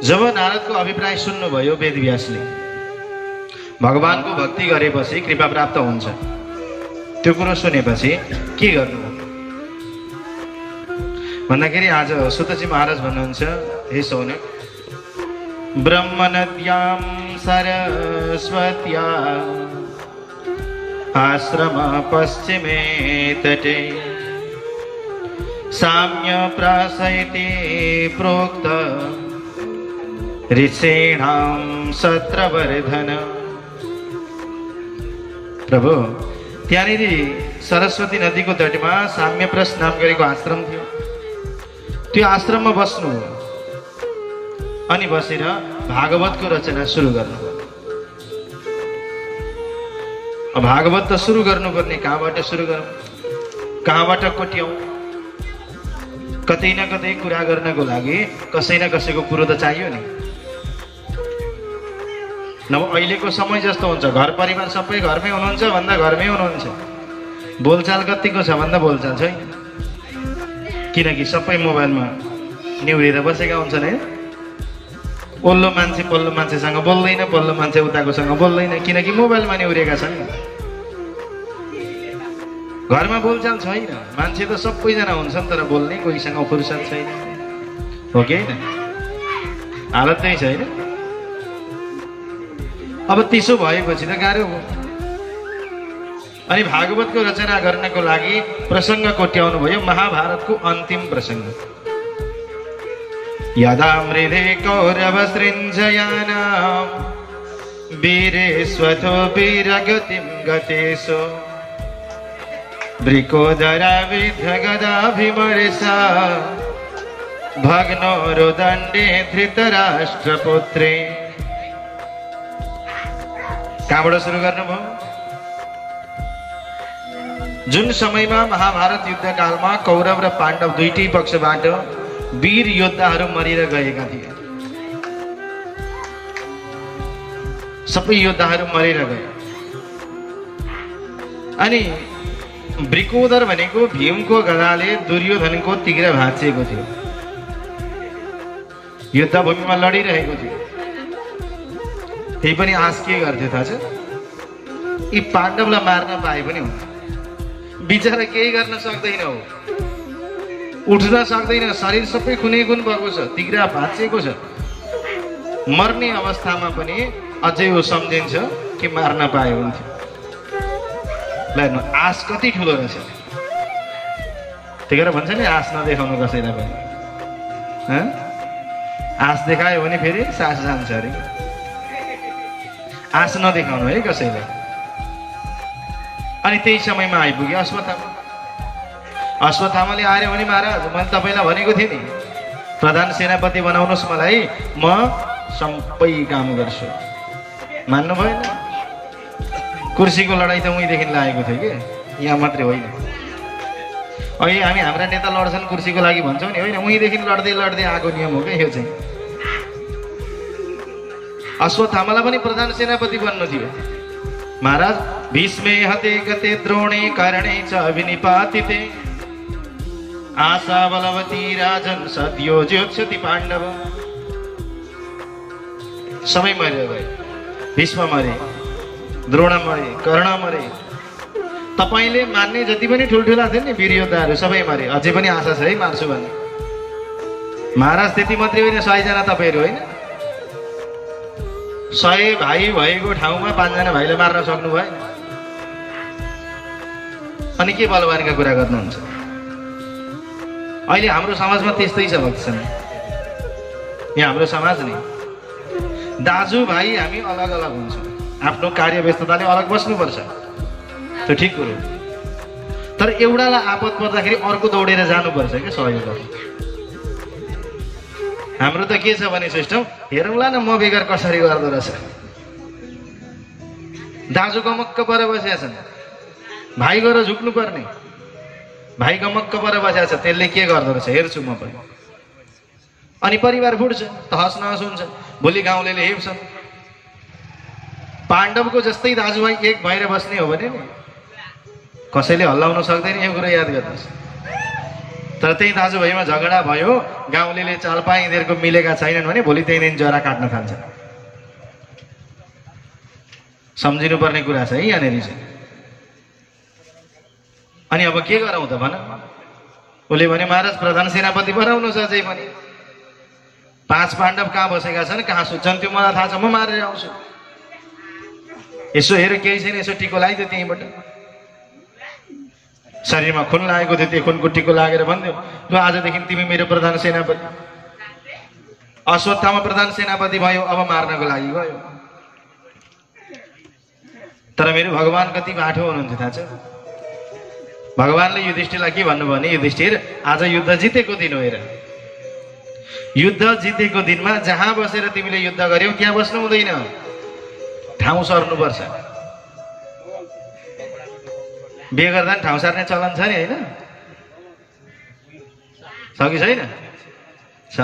जब नारदको अभिप्राय सुन्नुभयो वेदव्यासले, भगवानको भक्ति गरेपछि कृपा प्राप्त हुन्छ, त्यो कुरो सुनेपछि के गर्नु भन्दाखेरि आज सुतजी महाराज भन्नुहुन्छ, हे सौनक, ब्रह्मनद्यां सरस्वत्या आश्रम पश्चिमे तटे साम्य प्रासयति प्रोक्त ऋषीणां सत्रवर्धन। प्रभु, त्यहाँनिर सरस्वती नदीको तटमा साम्यप्रस नाम गरेको आश्रम थियो। त्यो आश्रममा बस्नु अनि बसेर भागवतको रचना सुरु गर्नु। भागवत त सुरु गर्नुपर्ने कहाँबाट सुरु गरौँ, कहाँबाट कोट्यौँ? कतै न कतै कुरा गर्नको लागि कसै न कसैको कुरो त चाहियो नि। नभए अहिलेको समय जस्तो हुन्छ, घर परिवार सबै घरमै हुनुहुन्छ भन्दा घरमै हुनुहुन्छ, बोलचाल कतिको छ भन्दा बोलचाल छैन, किनकि सबै मोबाइलमा निहुरेर बसेका हुन्छन् है। ओल्लो मान्छे पल्लो मान्छेसँग बोल्दैन, पल्लो मान्छे उताकोसँग बोल्दैन, किनकि मोबाइलमा निहुरेका छन्। घरमा बोलचाल छैन, मान्छे त सबैजना हुन्छन् तर बोल्ने कोहीसँग फुर्सद छैन, हो कि होइन? हालत त्यही छैन। अब त्यसो भएपछि त गाह्रो हो। अनि भागवतको रचना गर्नको लागि प्रसङ्ग कोट्याउनु भयो, महाभारतको अन्तिम प्रसङ्ग। यदा मृधे कौरव सृञ्जयानां वीरेष्वथो वीरगतिं गतेषु वृकोदरा विद्धगदाभिमर्शा भग्नो रुदण्डे धृतराष्ट्रपुत्रे। कहाँबाट सुरु गर्नुभयो? जुन समयमा महाभारत युद्धकालमा कौरव र पाण्डव दुईटै पक्षबाट वीर योद्धाहरू मरेर गएका थिए, सबै योद्धाहरू मरेर गए। अनि वृकोदर भनेको भीमको गदाले दुर्योधनको तिग्रा भाँचिएको थियो, युद्धभूमिमा लडिरहेको थियो। त्यही पनि आश के गर्थ्यो थाहा छ? यी पाण्डवलाई मार्न पाए पनि हुन्छ, बिचरा केही गर्न सक्दैन हो, उठ्न सक्दैन, शरीर सबै खुनै खुन भएको छ, तिग्रा भाँचिएको छ। मर्ने अवस्थामा पनि अझै वो सम्झिन्छ कि मार्न पाए हुन्थ्यो। ल हेर्नु, आश कति ठुलो रहेछ। त्यही भएर भन्छ नि, आश नदेखाउनु कसैलाई पनि। आश देखायो भने फेरि सास जान्छ अरे। आश नदेखाउनु है कसैलाई। अनि त्यही समयमा आइपुग्यो अश्वत्थामा। अश्वत्थामाले आर्यो भने, महाराज मैले तपाईँलाई भनेको थिएँ नि, प्रधान सेनापति बनाउनुहोस् मलाई, म सबै काम गर्छु। मान्नु भएन। कुर्सीको लडाइँ त उहीँदेखि लागेको थियो कि, यहाँ मात्रै होइन। अहिले हामी हाम्रा नेता लड्छन् कुर्सीको लागि भन्छौँ नि, होइन, उहीँदेखि लड्दै लड्दै आएको नियम हो क्या यो चाहिँ। अश्वत्थामालाई पनि प्रधान सेनापति बन्नु थियो। महाराज, भीष्मे हते गते द्रोणे कर्णे च अभिनिपातिते आशा बलवती राजन सद्यो ज्योत्स्यति पाण्डव। सबै मरेर गए। भीष्म मरे, द्रोण मरे, कर्ण मरे। तपाईँले मान्ने जति पनि ठुल्ठुला थिए नि वीर योद्धाहरू सबै मरे। अझै पनि आशा छ है मार्छु भने। महाराज, त्यति मात्रै होइन, 100 जना तपाईँहरू होइन, 100 भाइ भएको ठाउँमा 5 जना भाइले मार्न सक्नु भएन। अनि के बलवानका कुरा गर्नुहुन्छ? अहिले हाम्रो समाजमा त्यस्तै छ भक्तसँग। यहाँ हाम्रो समाज नि, दाजुभाइ हामी अलग अलग हुन्छौँ, आफ्नो कार्य व्यस्तताले अलग बस्नुपर्छ, त्यो ठिक कुरो। तर एउटालाई आपद पर्दाखेरि अर्को दौडेर जानुपर्छ क्या सहयोग गर्नु। हाम्रो त के छ भने सिस्टम, हेरौँला न म बेगर कसरी गर्दो रहेछ। दाजु गमक्क पर बसेका छन्, भाइ गएर झुक्नु पर्ने, भाइ गमक्क पर बसेका छ, त्यसले के गर्दो रहेछ हेर्छु म पनि। अनि परिवार फुट्छ, तहस नहस हुन्छ, भोलि गाउँलेले हेप्छन्। पाण्डवको जस्तै दाजुभाइ एक भएर बस्ने हो भने नि कसैले हल्लाउन सक्दैन। यो कुरा याद गर्नुहोस्। तर त्यही दाजुभाइमा झगडा भयो, गाउँलेले चाल पाए यिनीहरूको मिलेका छैनन् भने भोलि त्यही दिन जरा काट्न थाल्छ। सम्झिनुपर्ने कुरा छ है यहाँनिर चाहिँ। अनि अब के गरौँ त भन? उसले भने महाराज प्रधान सेनापति बनाउनु छ अझै पनि। 5 पाण्डव कहाँ बसेका छन्, कहाँ सुत्छन् त्यो मलाई थाहा छ, म मारेर आउँछु। यसो हेर केही छैन, यसो टिको लगाइदियो त्यहीँबाट। शरीरमा खुन लागेको थियो, त्यो खुनको टिको लागेर भन्थ्यो ल आजदेखि तिमी मेरो प्रधान सेनापति। अश्वत्थामा प्रधान सेनापति भयो, अब मार्नको लागि गयो। तर मेरो भगवान कति बाठो हुनुहुन्थ्यो थाहा छ? भगवानले युधिष्ठिरलाई के भन्नुभयो भने, युधिष्ठिर आज युद्ध जितेको दिन हो हेर। युद्ध जितेको दिनमा जहाँ बसेर तिमीले युद्ध गर्यौ त्यहाँ बस्नु हुँदैन, ठाउँ सर्नुपर्छ। बिहे गर्दा नि ठाउँ सार्ने चलन छ नि होइन? छ कि छैन? छ।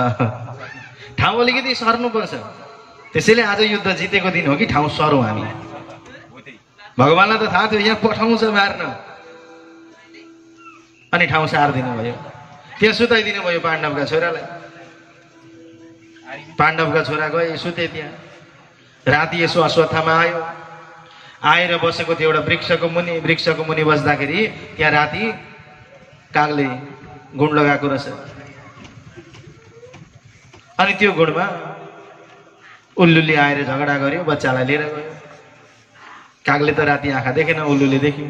ठाउँ अलिकति सर्नुपर्छ। त्यसैले आज युद्ध जितेको दिन हो कि ठाउँ सरौँ हामी। भगवानलाई त थाहा थियो यहाँ पठाउँछ मार्न, अनि ठाउँ सारिदिनु भयो। त्यहाँ सुताइदिनु भयो पाण्डवका छोरालाई। पाण्डवका छोरा गए सुते त्यहाँ। राति यसो अश्वत्थामा आयो, आएर बसेको थियो एउटा वृक्षको मुनि बस्दाखेरि त्यहाँ राति कागले गुण लगाएको रहेछ। अनि त्यो गुणमा उल्लुले आएर झगडा गर्यो, बच्चालाई लिएर गयो। कागले त राति आँखा देखेन, उल्लुले देख्यो।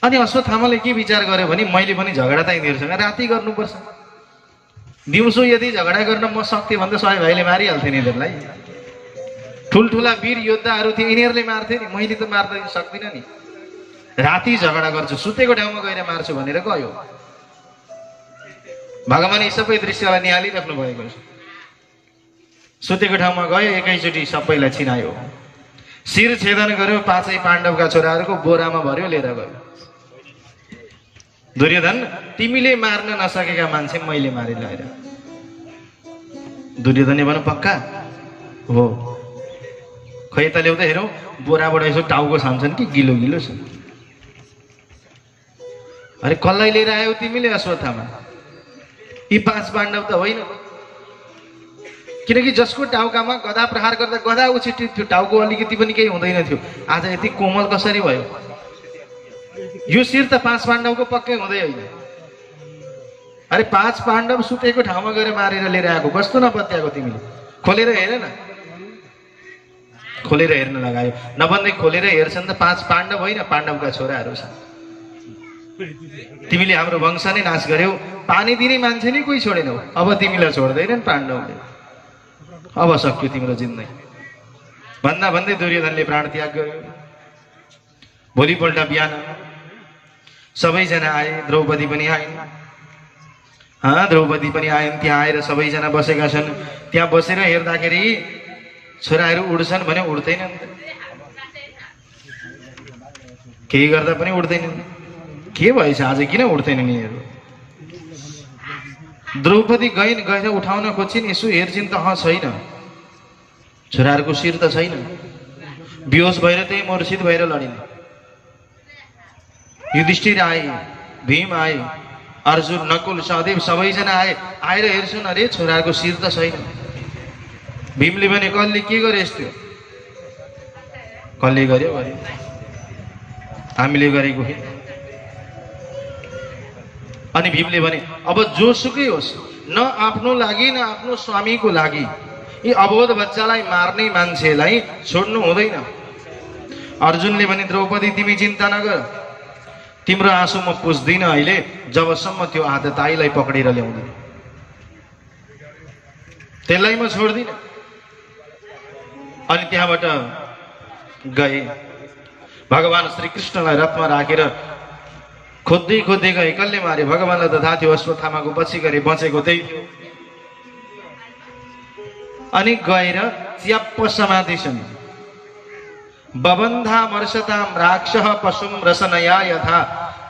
अनि अश्वत्थामाले के विचार गर्यो भने मैले पनि झगडा त यिनीहरूसँग राति गर्नुपर्छ, दिउँसो यदि झगडा गर्न म सक्थेँ भने त सबै भाइले मारिहाल्थेँ यिनीहरूलाई। ठुल्ठुला वीर योद्धाहरू थिए, यिनीहरूले मार्थे नि, मैले त मार्न सक्दिनँ नि। राति झगडा गर्छु, सुतेको ठाउँमा गएर मार्छु भनेर गयो। भगवान यी सबै दृश्यलाई निहालिराख्नु भएको छ। सुतेको ठाउँमा गयो, एकैचोटि सबैलाई छिनायो, शिर छेदन गर्यो। 5 पाण्डवका छोराहरूको बोरामा भर्यो, लिएर गयो। दुर्योधन तिमीले मार्न नसकेका मान्छे मैले मारि ल्याएर। दुर्योधनले भन्यो पक्का हो? खै त ल्याउँदा हेरौँ, बोराबाट यसो टाउको छाम्छन् कि गिलो गिलो छ। अरे कसलाई लिएर आयौ तिमीले अश्वत्थामा? यी 5 पाण्डव त होइन, किनकि जसको टाउकामा गदा प्रहार गर्दा गदा उछिट्यो त्यो टाउको अलिकति पनि केही हुँदैन थियो, आज यति कोमल कसरी भयो? यो शिर त 5 पाण्डवको पक्कै हुँदै होइन। अरे 5 पाण्डव सुतेको ठाउँमा गएर मारेर लिएर आएको, कस्तो नपत्याएको तिमीले? खोलेर हेर न। खोलेर हेर्न लगायो, नभन्दै खोलेर हेर्छन् त 5 पाण्डव होइन, पाण्डवका छोराहरू छन्। तिमीले हाम्रो वंश नै नाश गर्यौ, पानी दिने मान्छे नै कोही छोडेनौ, अब तिमीलाई छोड्दैनन् पाण्डवले, अब सक्यो तिम्रो जिन्दगी भन्दा भन्दै दुर्योधनले प्राण त्याग गर्यो। भोलिपल्ट बिहान सबैजना आए, द्रौपदी पनि आइन्। द्रौपदी पनि आइन्। त्यहाँ आएर सबैजना बसेका छन्। त्यहाँ बसेर हेर्दाखेरि छोराहरू उड्छन् भने उड्दैनन्, केही गर्दा पनि उड्दैनन्। के भएछ आज, किन उड्दैनन् यिनीहरू? द्रौपदी गएर उठाउन खोज्छिन्, यसो हेर्छिन् त छैन, छोराहरूको शिर त छैन। बेहोस भएर त्यही मूर्छित भएर लडिन्। युधिष्ठिर आए, भीम आए, अर्जुन, नकुल, सहदेव सबैजना आए। आएर हेर्छन्, अरे छोराहरूको शिर त छैन। भीमले भने कसले के गरे यस्तो? कसले गर्यो? हामीले गरेको हो। अनि भीमले भने अब जोसुकै होस्, न आफ्नो लागि न आफ्नो स्वामीको लागि यी अबोध बच्चालाई मार्ने मान्छेलाई छोड्नु हुँदैन। अर्जुनले भने द्रौपदी तिमी चिन्ता नगर, तिम्रो आँसु म पुस्दिन अहिले जबसम्म त्यो आदताईलाई पक्रेर ल्याउँदैन, त्यसलाई म छोड्दिन। अनि त्यहाँबाट गए। भगवान श्री कृष्णलाई रथमा राखेर खोज्दै खोज्दै गए, कसले मारे? भगवानलाई त थाहा थियो अश्वत्थामाको पछि गरे, बचेको त्यही थियो। अनि गएर च्याप्प समातिछन्। बबन्धा मर्षताम राक्षः पशुम रसनया यथा,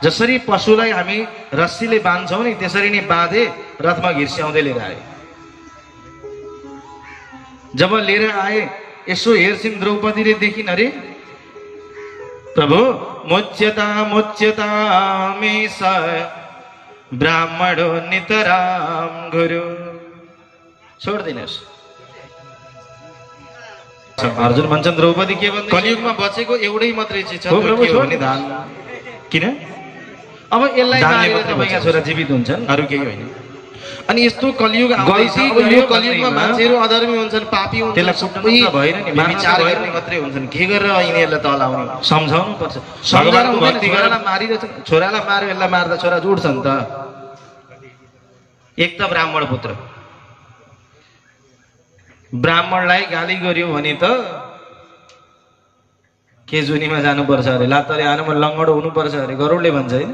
जसरी पशुलाई हामी रस्सीले बाँध्छौँ नि त्यसरी नै बाँधे रथमा घिर्स्याउँदै लिएर आए। जब लिएर आए यसो हेर्छिन्, द्रौपदीले देखिन्, अरे प्रभु मुच्यता मुच्यता मे स ब्राह्मणो नितराम गुरु। छोडिदिनुहोस्। अर्जुन भन्छन् द्रौपदी के भन्छ, कलियुगमा बचेको एउटै मात्रै चिज छ भने दान। किन? अब यसलाई मारेर तपाईँका छोरा जीवित हुन्छन्, अरू केही होइन। अनि यस्तो कलियुग आउँदैछ, यो कलियुगमा मान्छेहरू अधर्मी हुन्छन्, पापी हुन्छन्, त्यसलाई कुट्नु भएन नि, विचार गर्ने मात्रै हुन्छन्। के गरेर यिनीहरूलाई तल आउने? सम्झाउनु पर्छ। भगवानको भक्ति गरेर मारिरहेछ, छोरालाई मार्यो, यसलाई मार्दा छोरा उठ्छ नि त। एक त ब्राह्मण पुत्र, ब्राह्मणलाई गाली गर्यो भने त के जुनीमा जानुपर्छ अरे, लात्ताले आनुमा लङ्गडो हुनुपर्छ अरे, गरुडले भन्छ होइन।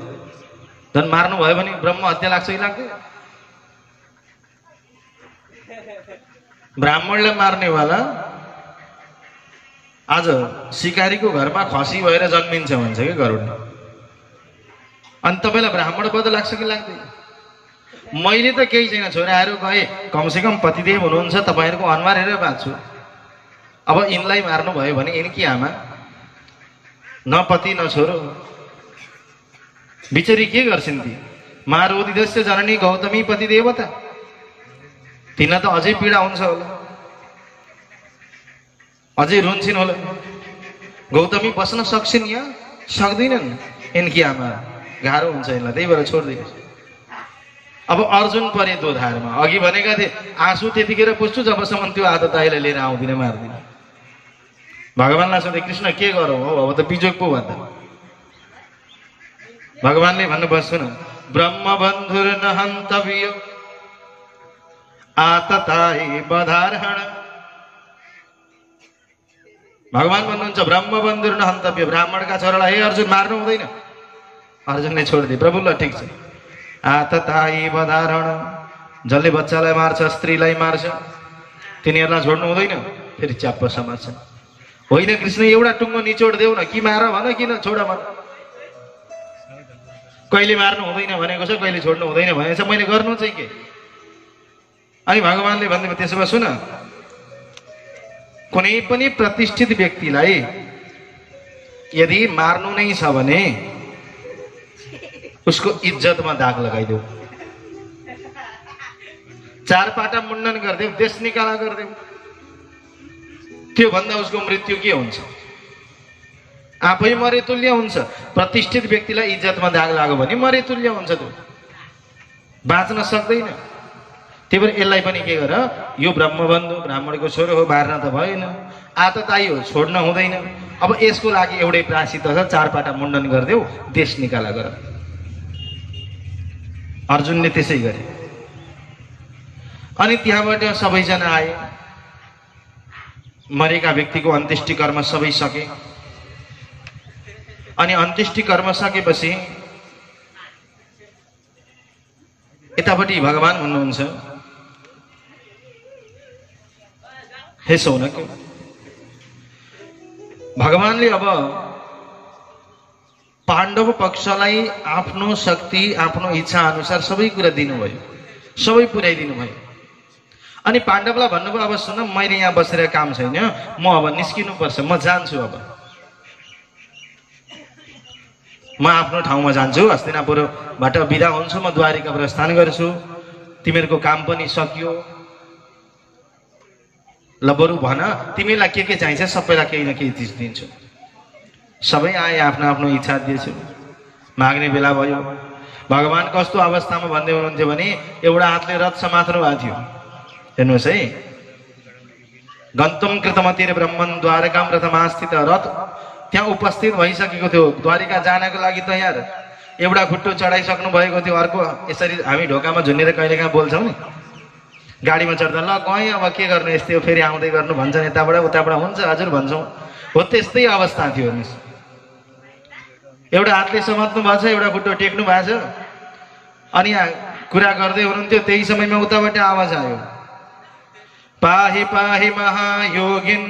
झन् मार्नु भयो भने ब्रह्म हत्या लाग्छ कि लाग्दैन? ब्राह्मणलाई मार्नेवाला आज सिकारीको घरमा खसी भएर जन्मिन्छ भन्छ कि गरुड। अनि तपाईँलाई ब्राह्मण पद लाग्छ कि लाग्दैन? मैले त केही छैन, छोराहरू गए कमसेकम पतिदेव हुनुहुन्छ, तपाईँहरूको अनुहार हेरेर बाँच्छु। अब यिनलाई मार्नु भयो भने यिनकी आमा न पति न छोरो, बिचरी के गर्छिन् ती? मारोदिदस्य जननी गौतमी पति देवता, तिनलाई त अझै पीडा हुन्छ होला, अझै रुन्छन् होला। गौतमी बस्न सक्छिन् या सक्दैनन्? यिनकी आमा गाह्रो हुन्छ यिनलाई, त्यही भएर छोडिदिनु। अब अर्जुन परे दोधारमा, अघि भनेका थिए आँसु त्यतिखेर पुस्छु जबसम्म त्यो आदत आइलाई लिएर आउँदिन, मार्दिन। भगवानलाई सोधे कृष्ण के गरौँ हो, अब त बिजोग पो भन्दा। भगवानले भन्नुभयो सुन, ब्रह्म बन्धुर न हन्तव्य आतताई बधारहण। भगवान भन्नुहुन्छ ब्रह्म बन्धुर न हन्तव्य, ब्राह्मणका छोरालाई हे अर्जुन मार्नु हुँदैन। अर्जुनले छोडिदिए, प्रभु ल ठिक छ। आतताई बधारण, जसले बच्चालाई मार्छ, स्त्रीलाई मार्छ, तिनीहरूलाई छोड्नु हुँदैन। फेरि च्याप्प समात्छ, होइन कृष्ण एउटा टुङ्गो निचोड देऊ न, कि मार भन कि न छोड भन। कहिले मार्नु हुँदैन भनेको छ, कहिले छोड्नु हुँदैन भनेको छ, मैले गर्नु चाहिँ के? अनि भगवानले भन्नुभयो त्यसो भए सुन, कुनै पनि प्रतिष्ठित व्यक्तिलाई यदि मार्नु नै छ भने उसको इज्जतमा दाग लगाइदेऊ, चार पाटा मुण्डन गरिदेऊ, देश निकाला गरिदेऊ। त्यो भन्दा उसको मृत्यु के हुन्छ? आफै मरे तुल्य हुन्छ। प्रतिष्ठित व्यक्तिलाई इज्जतमा दाग लाग्यो भने मरे तुल्य हुन्छ, त्यो बाँच्न सक्दैन। त्यही भएर यसलाई पनि के गर, यो ब्रह्मबन्धु ब्राह्मणको छोरो हो, मार्न त भएन, आतताई हो, छोड्न हुँदैन। अब यसको लागि एउटै प्रायश्चित छ, चार पाटा मुण्डन गरिदेऊ, देश निकाला गर। अर्जुनले त्यसै गरे। अनि त्यहाँबाट सबैजना आए, मरेका व्यक्तिको अन्त्येष्टि कर्म सबै सके। अनि अन्त्येष्टि कर्म सकेपछि यतापट्टि भगवान भन्नुहुन्छ, हे सौनक, भगवानले अब पाण्डव पक्षलाई आफ्नो शक्ति, आफ्नो इच्छा अनुसार सबै कुरा दिनुभयो, सबै पुर्याइदिनु भयो। अनि पाण्डवलाई भन्नुभयो अब सुन, मैले यहाँ बसेर काम छैन, म अब निस्किनु पर्छ, म जान्छु, अब म आफ्नो ठाउँमा जान्छु, हस्तिनापुरबाट बिदा हुन्छु, म द्वारिका प्रस्थान गर्छु, तिमीहरूको काम पनि सकियो। ल बरु भन तिमीलाई के चाहिन्छ, सबैलाई केही न केही चिज दिन्छु। सबै आए, आफ्नो आफ्नो इच्छा दिएछु। माग्ने बेला भयो। भगवान कस्तो अवस्थामा भन्दै हुनुहुन्थ्यो भने एउटा हातले रथ समात्नु भएको थियो। हेर्नुहोस् है, गन्तुम कृतमतिर ब्रह्मन द्वारकाम रथमास्थित, रथ त्यहाँ उपस्थित भइसकेको थियो, द्वारिका जानको लागि तयार। एउटा खुट्टो चढाइसक्नु भएको थियो, अर्को यसरी हामी ढोकामा झुन्नेर कहिलेकाहीँ बोल्छौँ नि, गाडीमा चढ्दा ल गएँ अब के गर्नु, यस्तै हो, फेरि आउँदै गर्नु भन्छन्, यताबाट उताबाट हुन्छ हजुर भन्छौँ, हो त्यस्तै अवस्था थियो। हेर्नुहोस्, एउटा हातले समात्नु भएको छ, एउटा खुट्टो टेक्नु भएको छ, अनि यहाँ कुरा गर्दै हुनुहुन्थ्यो। त्यही समयमा उताबाट आवाज आयो, पाहि पाहि महायोगिन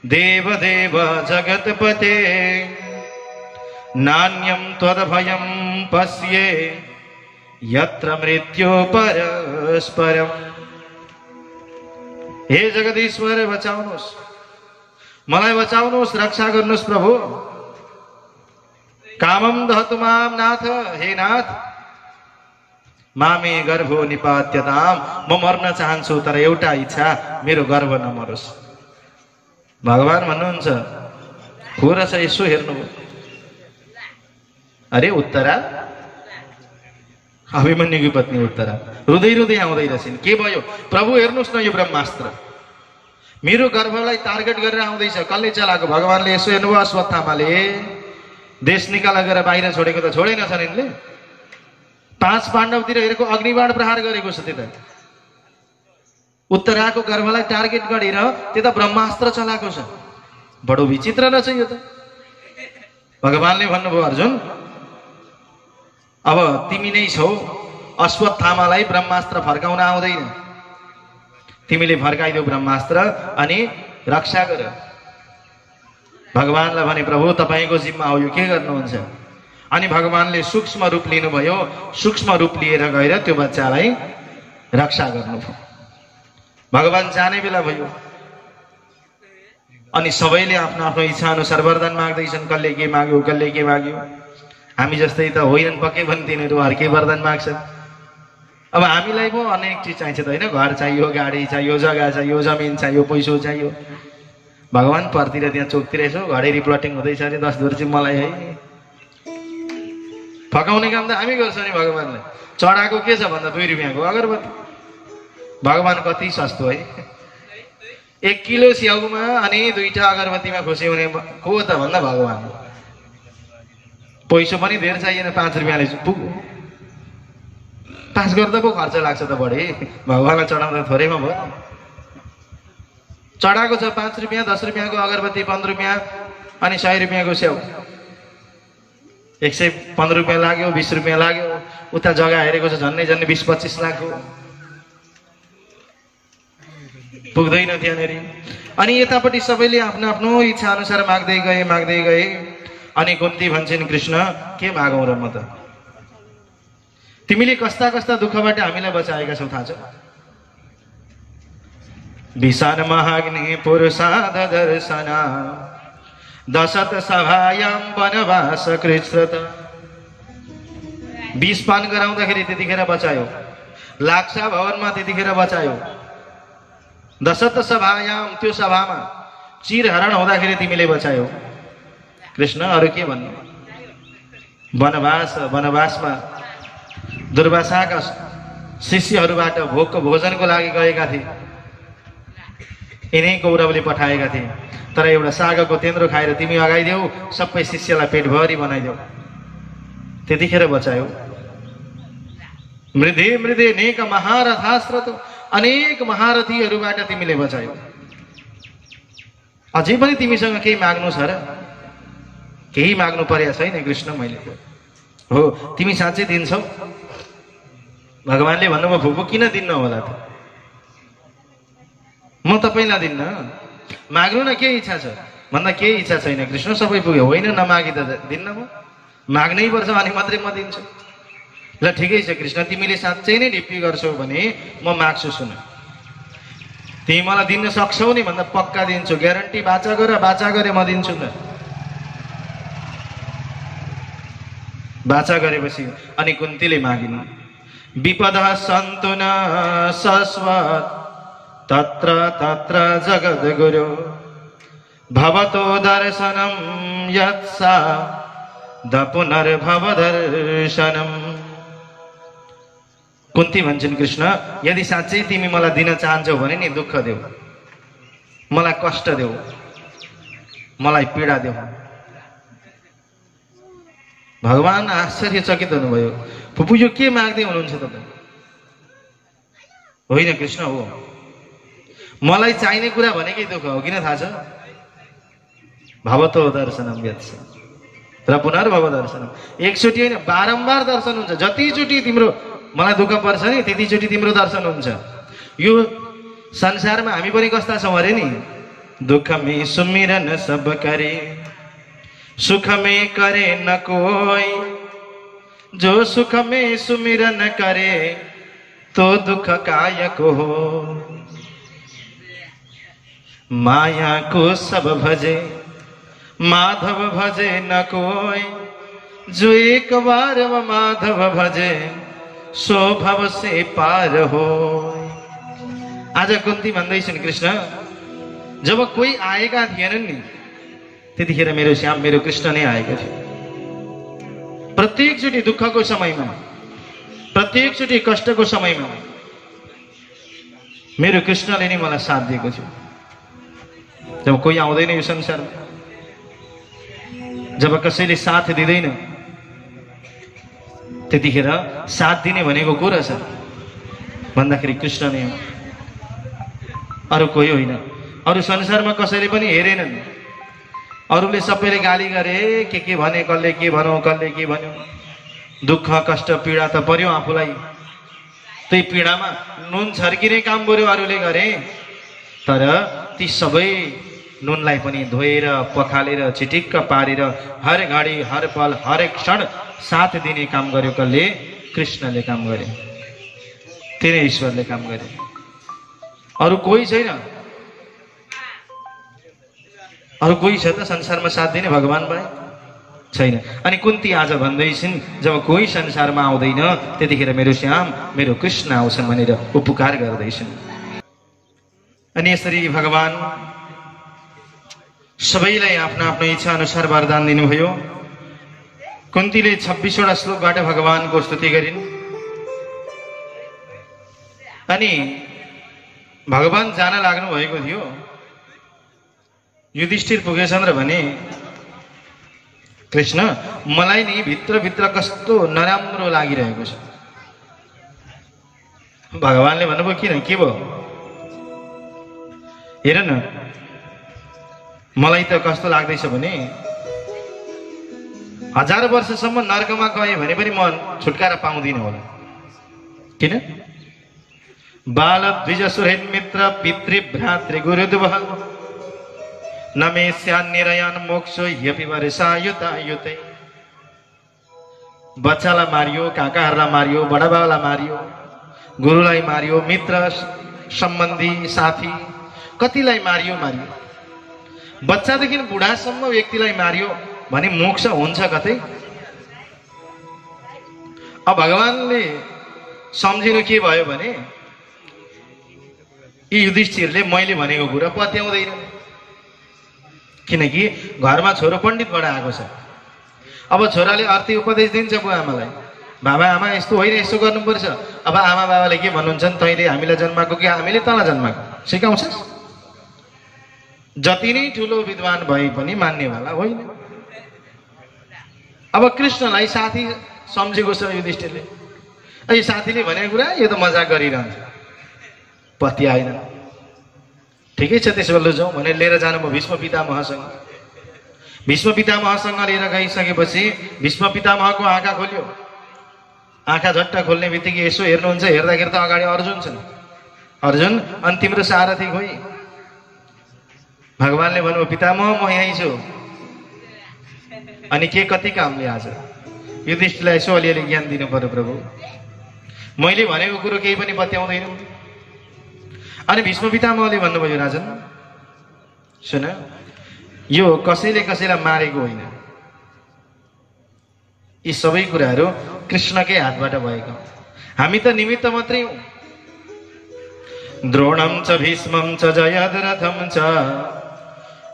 देव देव जगतपते नान्यम त्वदभयं पश्ये यत्र मृत्यु परस्परम। हे जगदीश्वर बचाउनुहोस्, मलाई बचाउनुहोस्, रक्षा गर्नुहोस् प्रभु। कामम दहतु माम नाथ, हे नाथ मामे गर्भो निपात्यताम, म मर्न चाहन्छु तर एउटा इच्छा, मेरो गर्भ नमरोस्। भगवान भन्नुहुन्छ हो रहेछ, यसो हेर्नुभयो। अरे उत्तरा, अभिमन्युकी पत्नी उत्तरा रुँदै रुँदै आउँदै रहेछन्। के भयो प्रभु, हेर्नुहोस् न यो ब्रह्मास्त्र मेरो गर्भलाई टार्गेट गरेर आउँदैछ, कसले चलाएको? भगवानले यसो हेर्नुभयो, अश्वत्थामाले देश निकाला गरेर बाहिर छोडेको त छोडेनछन् यिनले। 5 पाण्डवतिर हेरेको अग्निबाण प्रहार गरेको छ। त्यता उत्तराको गर्भलाई टार्गेट गरेर त्यता ब्रह्मास्त्र चलाएको छ। बडो विचित्र रहेछ यो त। भगवानले भन्नुभयो, अर्जुन अब तिमी नै छौ, अश्वत्थामालाई ब्रह्मास्त्र फर्काउन आउँदैन, तिमीले फर्काइदेऊ ब्रह्मास्त्र अनि रक्षा गर। भगवानलाई भने प्रभु तपाईको जिम्मा हो, यो के गर्नुहुन्छ? अनि भगवानले सूक्ष्म रूप लिनुभयो, सूक्ष्म रूप लिएर गएर त्यो बच्चालाई रक्षा गर्नुभयो। भगवान जाने बेला भयो अनि सबैले आफ्नो आफ्नो इच्छा अनुसार वरदान माग्दैछन्। कसले के माग्यो, कसले के माग्यो। हामी जस्तै त होइनन्, पक्कै पनि तिनीहरू अर्कै वरदान माग्छन्। अब हामीलाई पो अनेक चिज चाहिन्छ त होइन, घर चाहियो, गाडी चाहियो, जग्गा चाहियो, जमिन चाहियो, पैसो चाहियो। भगवान परतिर त्यहाँ चोकतिर यसो घडेरी प्लटिङ हुँदैछ अरे 10 धुर्ची मलाई है, फकाउने काम त हामी गर्छौँ नि। भगवानलाई चढाएको के छ भन्दा 2 रुपियाँको अगरबत्ती। भगवान कति सस्तो है, 1 किलो स्याउमा अनि 2टा अगरबत्तीमा खुसी हुने को त भन्दा भगवान। पैसो पनि धेर चाहिएन, 5 रुपियाँले पुग्यो। 5 गर्दा पो खर्च लाग्छ त बढी, भगवानलाई चढाउँदा थोरैमा भयो। चढाएको छ 5 रुपियाँ, 10 रुपियाँको अगरबत्ती, 15 रुपियाँ अनि 100 रुपियाँको स्याउ। 115 रुपियाँ लाग्यो, 20 रुपियाँ लाग्यो। उता जग्गा हेरेको छ झन्नै झन्नै 20-25 लाखको, पुग्दैन त्यहाँनिर। अनि यतापट्टि सबैले आफ्नो आफ्नो इच्छा अनुसार माग्दै गए। अनि कुन्ती भन्छन्, कृष्ण के मागौँ र म त? तिमीले कस्ता कस्ता दुःखबाट हामीलाई बचाएका छौ थाहा छ? विषान महाग्नि पुरुषाद दर्शना, दशत सभायाम वनवास कृच्छ्रत। 20 पान गराउँदाखेरि त्यतिखेर बचायो, लाक्षा भवनमा त्यतिखेर बचायो, दशत सभायाम त्यो सभामा चिरहरण हुँदाखेरि तिमीले बचायो। कृष्ण अरु के भन्नु? वनवासमा दुर्वासाका शिष्यहरूबाट भोकको भोजनको लागि गएका थिए। यिनै कौरवले पठाएका थिए। तर एउटा सागको तेन्द्रो खाएर तिमी अगाइदेऊ, सबै शिष्यलाई पेटभरि बनाइदेऊ, त्यतिखेर बचायो। मृधे मृधे नेक महारथास्त्रत, अनेक महारथीहरूबाट तिमीले बचायो। अझै पनि तिमीसँग केही माग्नु छ र? केही माग्नु परेको छैन कृष्ण मैले। हो तिमी साँच्चै दिन्छौ? भगवानले भन्नुभयो, फुपू किन दिन्न होला त? म तपाईँलाई दिन्न, माग्नु न के इच्छा छ भन्दा केही इच्छा छैन कृष्ण, सबै पुग्यो। होइन नमागी त दिन्न, म माग्नै पर्छ अनि मात्रै म दिन्छु। ल ठिकै छ कृष्ण, तिमीले साँच्चै नै ढिप्पी गर्छौ भने म माग्छु। सुन, तिमी मलाई दिन सक्छौ नि भन्दा पक्का दिन्छु, ग्यारेन्टी। बाचा गरे म दिन्छु न। बाचा गरेपछि अनि कुन्तीले मागिन्, विपदा सन्तु न शाश्वत तत्र तत्र जगद्गुरु, भवतो दर्शनम यत्सा द पुनर्भव दर्शनम। कुन्ती भन्छन्, कृष्ण यदि साँच्चै तिमी मलाई दिन चाहन्छौ भने नि दुःख देऊ, मलाई कष्ट देऊ, मलाई पीडा देऊ। भगवान आश्चर्यचकित हुनुभयो, फुपू यो के माग्दै हुनुहुन्छ तपाईँ? होइन कृष्ण हो, मलाई चाहिने कुरा भनेकै दुःख हो। किन थाहा छ? भवतो दर्शनम यत्स र पुनर्भव दर्शनम। एकचोटि होइन, बारम्बार दर्शन हुन्छ। जतिचोटि तिम्रो मलाई दुःख पर्छ नि त्यतिचोटि तिम्रो दर्शन हुन्छ। यो संसारमा हामी पनि कस्ता छौँ अरे नि, दुःख में सुमिरन सब करे, सुख में करे न कोई, जो सुख में सुमिरन करे तो दुख काय को हो। माया को सब भजे माधव भजे न कोई, जो एक बार वो माधव भजे सो भव से पार हो। आज कुन्ती भन्दैछन् कृष्ण जब कोही आएका थिएनन् नि त्यतिखेर मेरो श्याम मेरो कृष्ण नै आएका थिए। प्रत्येकचोटि दुःखको समयमा प्रत्येकचोटि कष्टको समयमा मेरो कृष्णले नै मलाई साथ दिएको थियो। जब कोही आउँदैन यो संसारमा, जब कसैले साथ दिँदैन त्यतिखेर साथ दिने भनेको को रहेछ भन्दाखेरि कृष्ण नै हो, अरू कोही होइन। अरू संसारमा कसैले पनि हेरेनन्, अरूले सबैले गाली गरे, के भने, कसले के भनौँ, कसले के भन्यो, दुःख कष्ट पीडा त पर्यो आफूलाई। त्यही पीडामा नुन छर्किने काम बरु अरूले गरे, तर ती सबै नुनलाई पनि धोएर पखालेर चिटिक्क पारेर हर घडी हर पल हरेक क्षण साथ दिने काम गर्यो कसले? कृष्णले काम गरे, तिनै ईश्वरले काम गरे, अरू कोही छैन। अरू कोही छ त संसारमा साथ दिने भगवान बाहेक? छैन। अनि कुन्ती आज भन्दैछिन् जब कोही संसारमा आउँदैन त्यतिखेर मेरो श्याम मेरो कृष्ण आउँछन् भनेर उपकार गर्दैछन्। अनि यसरी भगवान सबैलाई आफ्नो आफ्नो इच्छा अनुसार वरदान दिनुभयो। कुन्तीले 26वटा श्लोकबाट भगवानको स्तुति गरिन्। अनि भगवान जान लाग्नु भएको थियो। युधिष्ठिर पुगेछन् र भने कृष्ण मलाई नि भित्रभित्र कस्तो नराम्रो लागिरहेको छ। भगवानले भन्नुभयो किन, के भयो? हेर न, मलाई त कस्तो लाग्दैछ भने 1000 वर्षसम्म नर्कमा गए भने पनि म छुटकारा पाउँदिन होला। किन? बाल द्विज सुहृद मित्र पितृ भ्रातृ गुरुद्वः न मे स्यान्निरयान मोक्ष यपि वर्षायुतायुतै। बच्चालाई मारियो, काकाहरूलाई मारियो, बडाबाबालाई मारियो, गुरुलाई मारियो, मित्र सम्बन्धी साथी कतिलाई मारियो। बच्चादेखि बुढासम्म व्यक्तिलाई मारियो भने मोक्ष हुन्छ कतै? अब भगवानले सम्झिनु के भयो भने यी युधिष्ठिरले मैले भनेको कुरा पत्याउँदैन। किनकि घरमा छोरो पण्डितबाट आएको छ। अब छोराले अर्थी उपदेश दिन्छ बुवा आमालाई, बाबा आमा यस्तो होइन यस्तो गर्नुपर्छ। अब आमा बाबाले के भन्नुहुन्छ, तैँले हामीलाई जन्माएको कि हामीले तँलाई जन्माएको सिकाउँछस्? जति नै ठुलो विद्वान भए पनि मान्नेवाला होइन। अब कृष्णलाई साथी सम्झेको छ युधिष्ठिरले। यो साथीले भनेको कुरा यो त मजाक गरिरहन्छ, पत्याएन। ठिकै छ त्यसो भए जाउँ भनेर लिएर जानुभयो भीष्म पितामहसँग। भीष्म पितामहसँग लिएर गइसकेपछि भीष्म पितामहको आँखा खोल्यो। आँखा झट्ट खोल्ने बित्तिकै यसो हेर्नुहुन्छ, हेर्दाखेरि त अगाडि अर्जुन छन्। अर्जुन अनि तिम्रो सारथी खोइ? भगवानले भन्नुभयो पितामह म यहीँ छु। अनि के कति कामले आज युधिष्ठिरलाई यसो अलिअलि ज्ञान दिनु पर्यो प्रभु, मैले भनेको कुरो केही पनि पत्याउँदैन। अनि भीष्म पितामहले भन्नुभयो राजन सुन, यो कसैले कसैलाई मारेको होइन, यी सबै कुराहरू कृष्णकै हातबाट भएको। हामी त निमित्त मात्रै हौँ। द्रोणम च भीष्मम च जयद्रथम च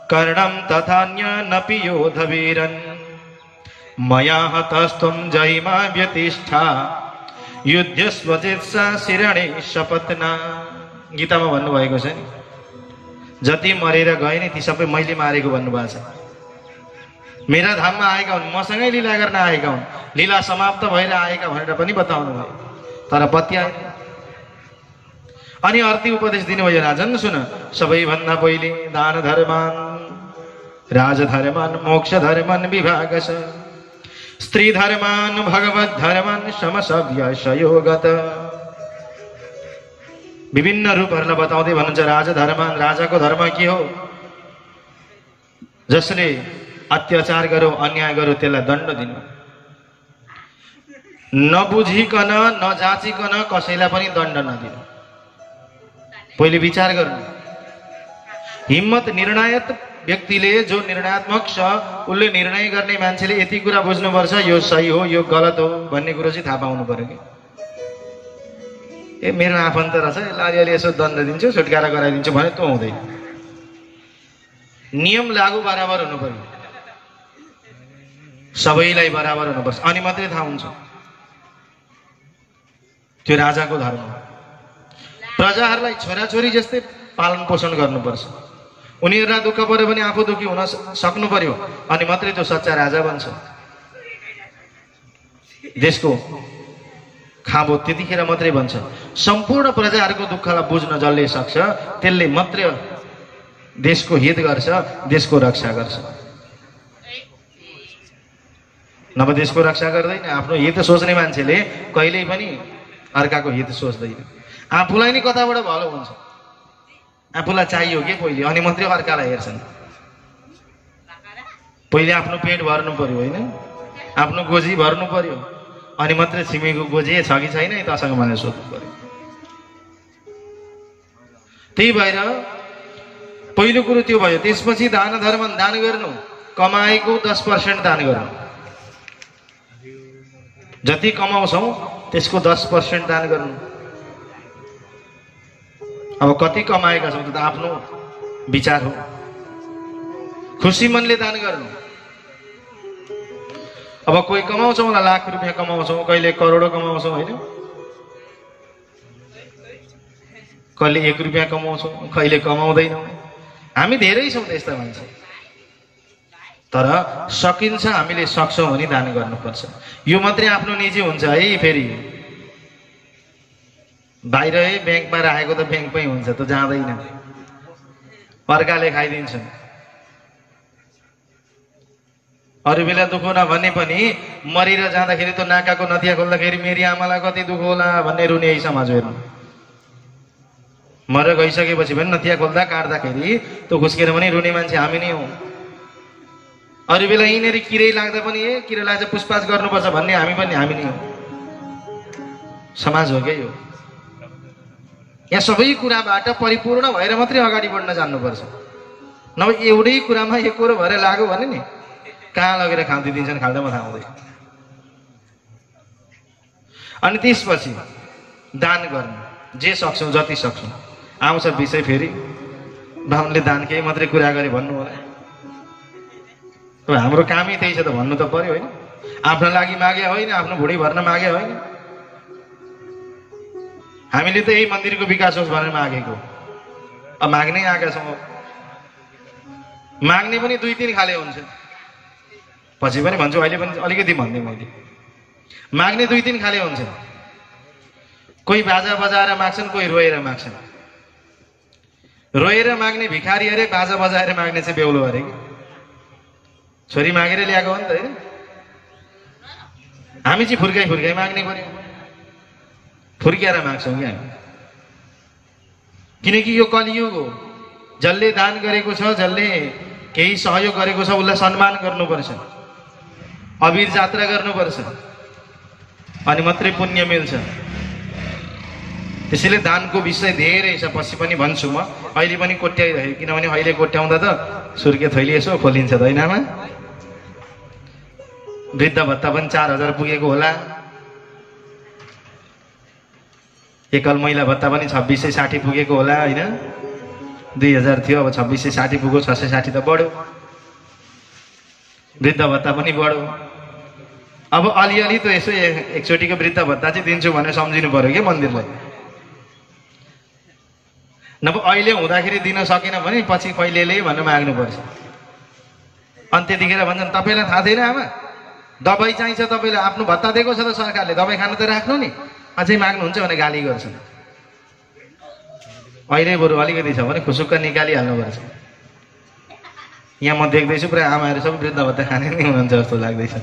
कर्णम तथान्यनपि योधवीरन् मया हतस्त्वं जयिमा व्यतिष्ठा युध्यस्वचित्सा शिरणे शपथना। गीतामा भन्नुभएको छ नि, जति मरेर गए नि ती सबै मैले मारेको भन्नुभएको छ। मेरा धाममा आएका हुन्, मसँगै लीला गर्न आएका हुन्, लीला समाप्त भएर आएका भनेर पनि बताउनु भयो, तर पत्याएन। अनि अर्थी उपदेश दिनुभयो राजन सुन, सबैभन्दा पहिले दान धर्मान राजधर्मान मोक्ष धर्मान विभाग छ, स्त्री धर्मान भगवत धर्मान समसव्यसयोगत। विभिन्न रूपहरूलाई बताउँदै भन्नुहुन्छ राजधर्मान, राजाको धर्म के हो? जसले अत्याचार गर्यो अन्याय गर्यो त्यसलाई दण्ड दिनु, नबुझिकन नजाचिकन कसैलाई पनि दण्ड नदिनु। पहिले विचार गर्नु। हिम्मत निर्णायक व्यक्तिले जो निर्णयात्मक छ उसले निर्णय गर्ने मान्छेले यति कुरा बुझ्नुपर्छ यो सही हो यो गलत हो भन्ने कुरो चाहिँ थाहा पाउनु पर्यो कि ए मेरो आफन्त रहेछ यसलाई अलिअलि यसो दण्ड दिन्छु छुटकारा गराइदिन्छु भने त्यो हुँदैन। नियम लागू बराबर हुनु पर्यो, सबैलाई बराबर हुनुपर्छ, अनि मात्रै थाहा हुन्छ त्यो राजाको धर्म। प्रजाहरूलाई छोराछोरी जस्तै पालन पोषण गर्नुपर्छ, उनीहरूलाई दुःख पर्यो भने आफू दुःखी हुन सक्नु पर्यो, अनि मात्रै त्यो सच्चा राजा बन्छ। देशको खाबो त्यतिखेर मात्रै बन्छ। सम्पूर्ण प्रजाहरूको दुःखलाई बुझ्न जसले सक्छ त्यसले मात्रै देशको हित गर्छ, देशको रक्षा गर्छ। नभए देशको रक्षा गर्दैन। आफ्नो हित सोच्ने मान्छेले कहिल्यै पनि अर्काको हित सोच्दैन। आफूलाई नै कताबाट भलो हुन्छ, आफूलाई चाहियो के पहिले, अनि मात्रै अर्कालाई हेर्छन्। पहिले आफ्नो पेट भर्नु पर्यो होइन, आफ्नो गोजी भर्नु पर्यो, अनि मात्रै छिमेकीको गोजी छ कि छैन तसँग भनेर सोध्नु पर्यो। त्यही भएर पहिलो कुरो त्यो भयो। त्यसपछि दान धर्म दान गर्नु, कमाएको 10% दान गर्नु। जति कमाउँछौ त्यसको 10% दान गर्नु। अब कति कमाएका छौँ त आफ्नो विचार हो। खुसी मनले दान गर्नु। अब कोही कमाउँछौँ होला, लाख रुपियाँ कमाउँछौँ, कहिले करोडौं कमाउँछौँ होइन, कहिले 1 रुपियाँ कमाउँछौँ, कहिले कमाउँदैनौँ। हामी धेरै छौँ त्यस्ता मान्छे। तर सकिन्छ, हामीले सक्छौँ भने दान गर्नुपर्छ। यो मात्रै आफ्नो निजी हुन्छ है। फेरि बाहिर ब्याङ्कमा राखेको त ब्याङ्कमै हुन्छ, त जाँदैन, अर्काले खाइदिन्छन्। अरू बेला दुःख नभने पनि मरेर जाँदाखेरि त नाकाको नतिया खोल्दाखेरि मेरी आमालाई कति दुःख होला भन्ने रुने यही समाज हेर्नु। मरेर गइसकेपछि पनि नतिया खोल्दा काट्दाखेरि त्यो खुस्केर पनि रुने मान्छे हामी नै हौँ। अरू बेला यिनीहरू किरै लाग्दा पनि ए किरा लाग्छ पुछपाछ गर्नुपर्छ भन्ने हामी नै हौँ। समाज हो क्या यो। यहाँ सबै कुराबाट परिपूर्ण भएर मात्रै अगाडि बढ्न जान्नुपर्छ। नभए एउटै कुरामा एकरो भएर लाग्यो भने नि कहाँ लगेर खान्ति दिन्छन्, खाल्दामा थाहा हुँदैन। अनि त्यसपछि दान गर्नु, जे सक्छौँ जति सक्छौँ। आउँछ विषय फेरि बाहुनले दान केही मात्रै कुरा गरे भन्नु होला। हाम्रो कामै त्यही छ त भन्नु त पर्यो होइन। आफ्नो लागि मागे होइन, आफ्नो भुँडी भर्न मागे होइन। हामीले त यही मन्दिरको विकास होस् भनेर मागेको, अब माग्नै आएका छौँ। माग्ने पनि 2-3 खाले हुन्छ। पछि पनि भन्छु, अहिले पनि अलिकति भन्दै मैले। माग्ने 2-3 खाले हुन्छ। कोही बाजा बजाएर माग्छन्, कोही रोएर माग्छन्। रोएर माग्ने भिखारी अरे, बाजा बजाएर माग्ने चाहिँ बेहुलो अरे कि। छोरी मागेर ल्याएको हो नि त होइन। हामी चाहिँ फुर्काइ माग्ने पर्यो, फुर्क्याएर माग्छौँ क्या हामी। किनकि यो कलियुग हो। जसले दान गरेको छ, जसले केही सहयोग गरेको छ उसलाई सम्मान गर्नुपर्छ, अबिर जात्रा गर्नुपर्छ, अनि मात्रै पुण्य मिल्छ। त्यसैले दानको विषय धेरै छ, पछि पनि भन्छु म। अहिले पनि कोट्याइरहेको, किनभने अहिले कोट्याउँदा त सुर्के थैली यसो खोलिन्छ त होइन आमा। वृद्ध भत्ता पनि 4000 पुगेको होला। एकल महिला भत्ता पनि 2660 पुगेको होला होइन। 2000 थियो, अब 2660 पुग्यो, 660 त बढ्यो। वृद्ध भत्ता पनि बढ्यो। अब अलिअलि त यसो एकचोटिको वृद्ध भत्ता चाहिँ दिन्छु भनेर सम्झिनु पर्यो क्या मन्दिरलाई। नभए अहिले हुँदाखेरि दिन सकेन भने पछि कहिलेले भनेर माग्नुपर्छ। अनि त्यतिखेर भन्छन् तपाईँलाई थाहा छैन आमा, दबाई चाहिन्छ तपाईँलाई, आफ्नो भत्ता दिएको छ त सरकारले, दबाई खानु त राख्नु नि, अझै माग्नुहुन्छ भने गाली गर्छन्। अहिले बरु अलिकति छ भने खुसुक्क निकालिहाल्नुपर्छ। यहाँ म देख्दैछु प्राय आमाहरू सबै वृद्ध भत्ता खाने नै हुनुहुन्छ जस्तो लाग्दैछ।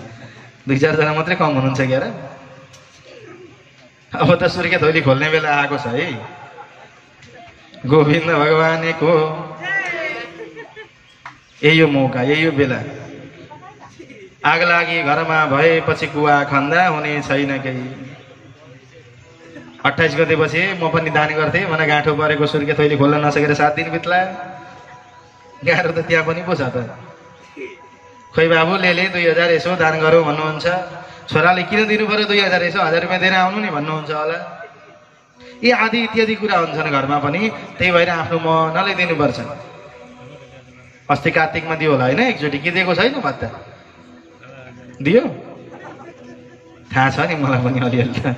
2-4 जना मात्रै कम हुनुहुन्छ क्या र। अब त सुर्के थैली खोल्ने बेला आएको छ है। गोविन्द भगवानको यही हो मौका, यही हो बेला। आग लागि घरमा भएपछि कुवा खन्दा हुने छैन केही। 28 गतेपछि म पनि दान गर्थेँ भने गाँठो परेको सुर्के थैली खोल्न नसकेर 7 दिन बित्ला। गाह्रो त त्यहाँ पनि पो छ त। खोइ बाबु ले 2000 यसो दान गरौँ भन्नुहुन्छ, छोराले किन दिनु पर्यो 2000 यसो 1000 रुपियाँ दिएर आउनु नि भन्नुहुन्छ होला। यी आदि इत्यादि कुरा हुन्छन् घरमा पनि। त्यही भएर आफ्नो मनले दिनुपर्छ। अस्ति कार्तिकमा दियो होला होइन, एकचोटि के दिएको छैन भत्ता दियो? थाहा छ नि मलाई पनि अलिअलि त।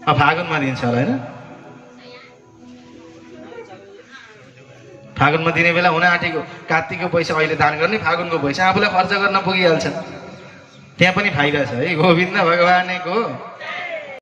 अब फागुनमा दिन्छ होला होइन? फागुनमा दिने बेला हुन आँटेको। कार्तिकको पैसा अहिले दान गर्ने, फागुनको पैसा आफूलाई खर्च गर्न पुगिहाल्छ। त्यहाँ पनि फाइदा छ है। गोविन्द भगवानको